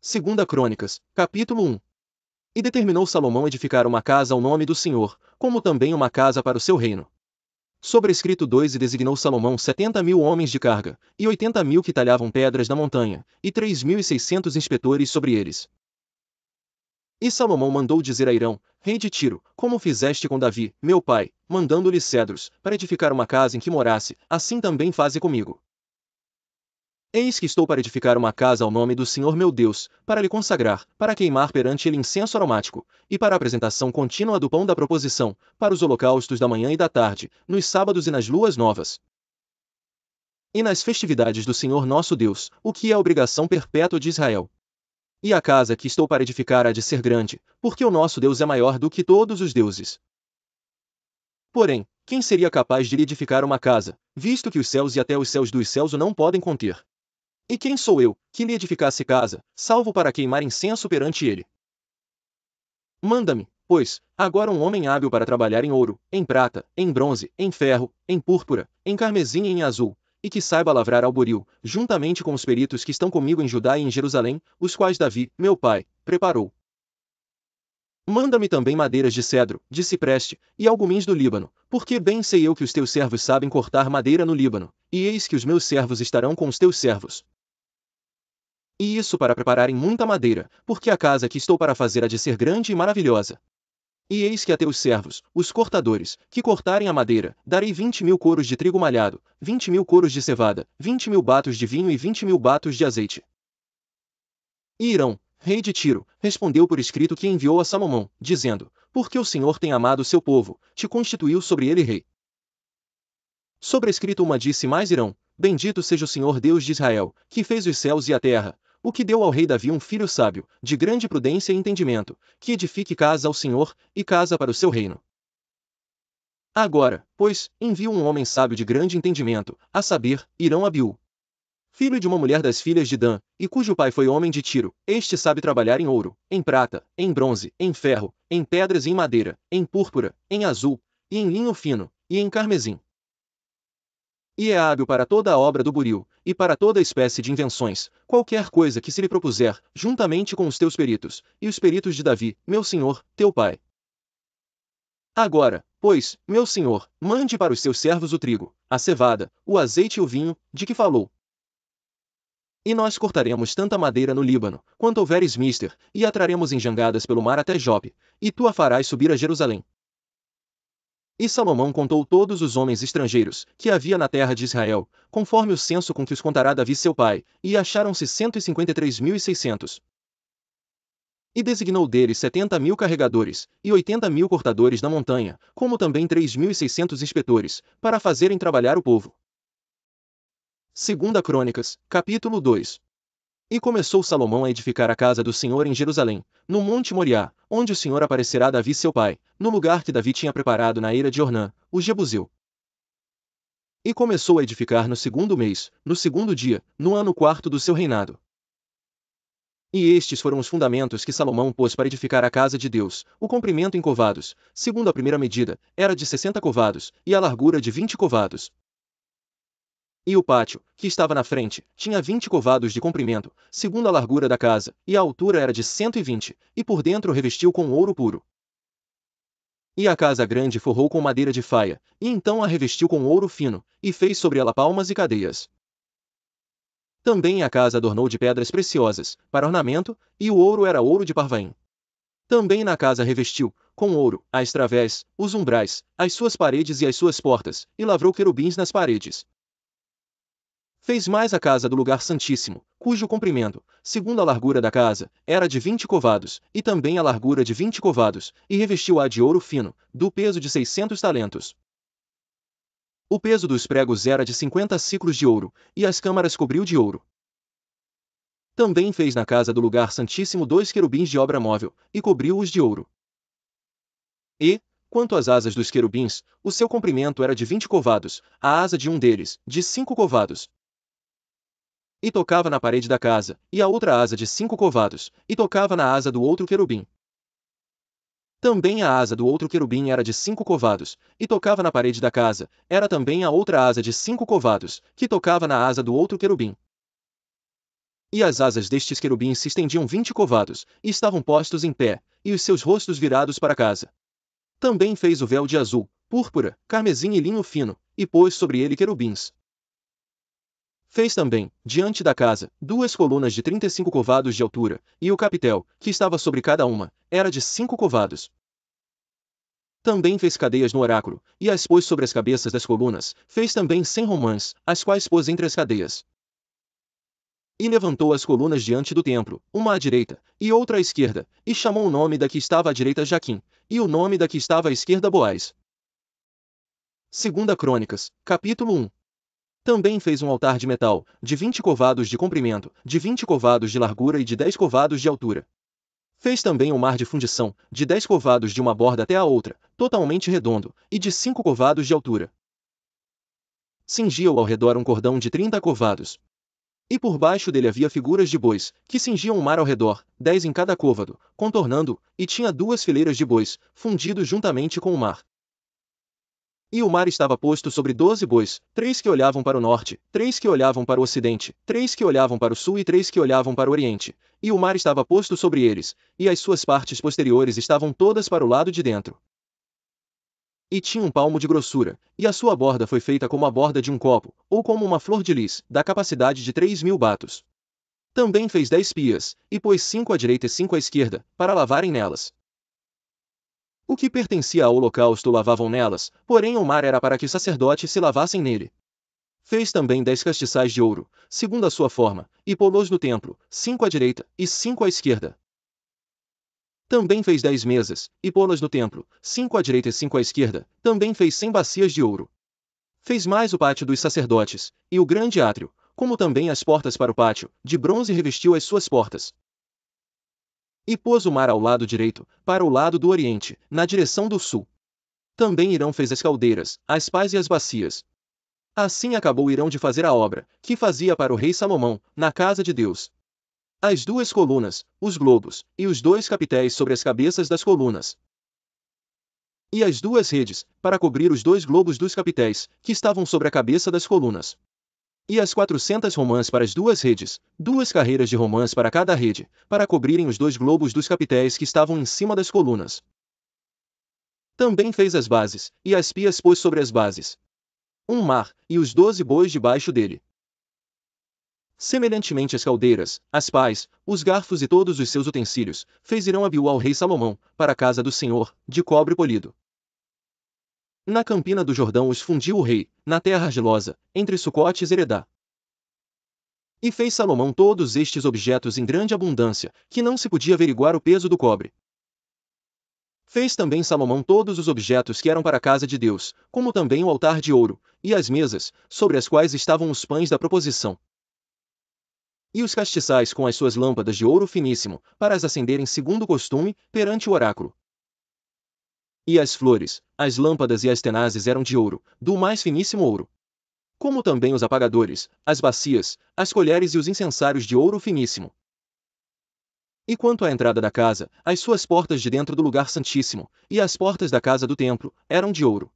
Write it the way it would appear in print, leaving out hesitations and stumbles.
Segunda Crônicas, capítulo 1. E determinou Salomão edificar uma casa ao nome do Senhor, como também uma casa para o seu reino. Sobrescrito 2. E designou Salomão 70.000 homens de carga, e 80.000 que talhavam pedras na montanha, e 3.600 inspetores sobre eles. E Salomão mandou dizer a Hirão, rei de Tiro, como fizeste com Davi, meu pai, mandando-lhe cedros, para edificar uma casa em que morasse, assim também faze comigo. Eis que estou para edificar uma casa ao nome do Senhor meu Deus, para lhe consagrar, para queimar perante ele incenso aromático, e para a apresentação contínua do pão da proposição, para os holocaustos da manhã e da tarde, nos sábados e nas luas novas. E nas festividades do Senhor nosso Deus, o que é obrigação perpétua de Israel. E a casa que estou para edificar há de ser grande, porque o nosso Deus é maior do que todos os deuses. Porém, quem seria capaz de lhe edificar uma casa, visto que os céus e até os céus dos céus o não podem conter? E quem sou eu, que lhe edificasse casa, salvo para queimar incenso perante ele? Manda-me, pois, agora um homem hábil para trabalhar em ouro, em prata, em bronze, em ferro, em púrpura, em carmesim e em azul, e que saiba lavrar ao buril, juntamente com os peritos que estão comigo em Judá e em Jerusalém, os quais Davi, meu pai, preparou. Manda-me também madeiras de cedro, de cipreste, e algumins do Líbano, porque bem sei eu que os teus servos sabem cortar madeira no Líbano, e eis que os meus servos estarão com os teus servos. E isso para prepararem muita madeira, porque a casa que estou para fazer há de ser grande e maravilhosa. E eis que a teus servos, os cortadores, que cortarem a madeira, darei 20.000 coros de trigo malhado, 20.000 coros de cevada, 20.000 batos de vinho e 20.000 batos de azeite. E Hirão, rei de Tiro, respondeu por escrito que enviou a Salomão, dizendo, porque o Senhor tem amado o seu povo, te constituiu sobre ele rei. Sobrescrito uma disse mais Hirão, bendito seja o Senhor Deus de Israel, que fez os céus e a terra, o que deu ao rei Davi um filho sábio, de grande prudência e entendimento, que edifique casa ao Senhor, e casa para o seu reino. Agora, pois, envio um homem sábio de grande entendimento, a saber, Hirão Abiú, filho de uma mulher das filhas de Dan, e cujo pai foi homem de Tiro. Este sabe trabalhar em ouro, em prata, em bronze, em ferro, em pedras e em madeira, em púrpura, em azul, e em linho fino, e em carmesim. E é hábil para toda a obra do buril, e para toda espécie de invenções, qualquer coisa que se lhe propuser, juntamente com os teus peritos, e os peritos de Davi, meu senhor, teu pai. Agora, pois, meu senhor, mande para os seus servos o trigo, a cevada, o azeite e o vinho, de que falou. E nós cortaremos tanta madeira no Líbano, quanto houveres mister, e a traremos em jangadas pelo mar até Jope, e tu a farás subir a Jerusalém. E Salomão contou todos os homens estrangeiros, que havia na terra de Israel, conforme o censo com que os contará Davi seu pai, e acharam-se 153.600. E designou deles 70.000 carregadores, e 80.000 cortadores na montanha, como também 3.600 inspetores, para fazerem trabalhar o povo. Segunda Crônicas, capítulo 2. E começou Salomão a edificar a casa do Senhor em Jerusalém, no monte Moriá, onde o Senhor aparecerá a Davi seu pai, no lugar que Davi tinha preparado na eira de Ornã, o Jebuseu. E começou a edificar no segundo mês, no segundo dia, no ano quarto do seu reinado. E estes foram os fundamentos que Salomão pôs para edificar a casa de Deus: o comprimento em covados, segundo a primeira medida, era de 60 covados, e a largura de 20 covados. E o pátio, que estava na frente, tinha 20 covados de comprimento, segundo a largura da casa, e a altura era de 120, e por dentro revestiu com ouro puro. E a casa grande forrou com madeira de faia, e então a revestiu com ouro fino, e fez sobre ela palmas e cadeias. Também a casa adornou de pedras preciosas, para ornamento, e o ouro era ouro de Parvaim. Também na casa revestiu, com ouro, as través, os umbrais, as suas paredes e as suas portas, e lavrou querubins nas paredes. Fez mais a casa do lugar santíssimo, cujo comprimento, segundo a largura da casa, era de 20 covados, e também a largura de 20 covados, e revestiu-a de ouro fino, do peso de 600 talentos. O peso dos pregos era de 50 siclos de ouro, e as câmaras cobriu de ouro. Também fez na casa do lugar santíssimo 2 querubins de obra móvel, e cobriu-os de ouro. E, quanto às asas dos querubins, o seu comprimento era de 20 covados, a asa de um deles, de 5 covados. E tocava na parede da casa, e a outra asa de 5 covados, e tocava na asa do outro querubim. Também a asa do outro querubim era de 5 covados, e tocava na parede da casa, era também a outra asa de 5 covados, que tocava na asa do outro querubim. E as asas destes querubins se estendiam 20 covados, e estavam postos em pé, e os seus rostos virados para casa. Também fez o véu de azul, púrpura, carmesim e linho fino, e pôs sobre ele querubins. Fez também, diante da casa, 2 colunas de 35 covados de altura, e o capitel, que estava sobre cada uma, era de 5 covados. Também fez cadeias no oráculo, e as pôs sobre as cabeças das colunas, fez também 100 romãs, as quais pôs entre as cadeias. E levantou as colunas diante do templo, uma à direita, e outra à esquerda, e chamou o nome da que estava à direita Jaquim, e o nome da que estava à esquerda Boaz. 2 Crônicas, capítulo 1. Também fez um altar de metal, de 20 covados de comprimento, de 20 covados de largura e de 10 covados de altura. Fez também um mar de fundição, de 10 covados de uma borda até a outra, totalmente redondo, e de 5 covados de altura. Cingia-o ao redor um cordão de 30 covados. E por baixo dele havia figuras de bois, que cingiam o mar ao redor, 10 em cada côvado, contornando-o, e tinha 2 fileiras de bois, fundidos juntamente com o mar. E o mar estava posto sobre 12 bois, 3 que olhavam para o norte, 3 que olhavam para o ocidente, 3 que olhavam para o sul e 3 que olhavam para o oriente. E o mar estava posto sobre eles, e as suas partes posteriores estavam todas para o lado de dentro. E tinha um palmo de grossura, e a sua borda foi feita como a borda de um copo, ou como uma flor de lis, da capacidade de 3.000 batos. Também fez 10 pias, e pôs 5 à direita e 5 à esquerda, para lavarem nelas. O que pertencia ao holocausto lavavam nelas, porém o mar era para que os sacerdotes se lavassem nele. Fez também 10 castiçais de ouro, segundo a sua forma, e pô-los no templo, 5 à direita e 5 à esquerda. Também fez 10 mesas, e pô-las no templo, 5 à direita e 5 à esquerda. Também fez 100 bacias de ouro. Fez mais o pátio dos sacerdotes, e o grande átrio, como também as portas para o pátio, de bronze revestiu as suas portas. E pôs o mar ao lado direito, para o lado do oriente, na direção do sul. Também Irão fez as caldeiras, as pás e as bacias. Assim acabou Irão de fazer a obra, que fazia para o rei Salomão, na casa de Deus. As 2 colunas, os globos, e os 2 capitéis sobre as cabeças das colunas. E as 2 redes, para cobrir os 2 globos dos capitéis, que estavam sobre a cabeça das colunas. E as 400 romãs para as 2 redes, 2 carreiras de romãs para cada rede, para cobrirem os 2 globos dos capitéis que estavam em cima das colunas. Também fez as bases, e as pias pôs sobre as bases. Um mar, e os 12 bois debaixo dele. Semelhantemente as caldeiras, as pás, os garfos e todos os seus utensílios, fez Irão Abiú ao rei Salomão, para a casa do Senhor, de cobre polido. Na campina do Jordão os fundiu o rei, na terra argilosa, entre Sucote e Zeredá. E fez Salomão todos estes objetos em grande abundância, que não se podia averiguar o peso do cobre. Fez também Salomão todos os objetos que eram para a casa de Deus, como também o altar de ouro, e as mesas, sobre as quais estavam os pães da proposição. E os castiçais com as suas lâmpadas de ouro finíssimo, para as acenderem segundo o costume, perante o oráculo. E as flores, as lâmpadas e as tenazes eram de ouro, do mais finíssimo ouro. Como também os apagadores, as bacias, as colheres e os incensários de ouro finíssimo. E quanto à entrada da casa, as suas portas de dentro do lugar santíssimo, e as portas da casa do templo, eram de ouro.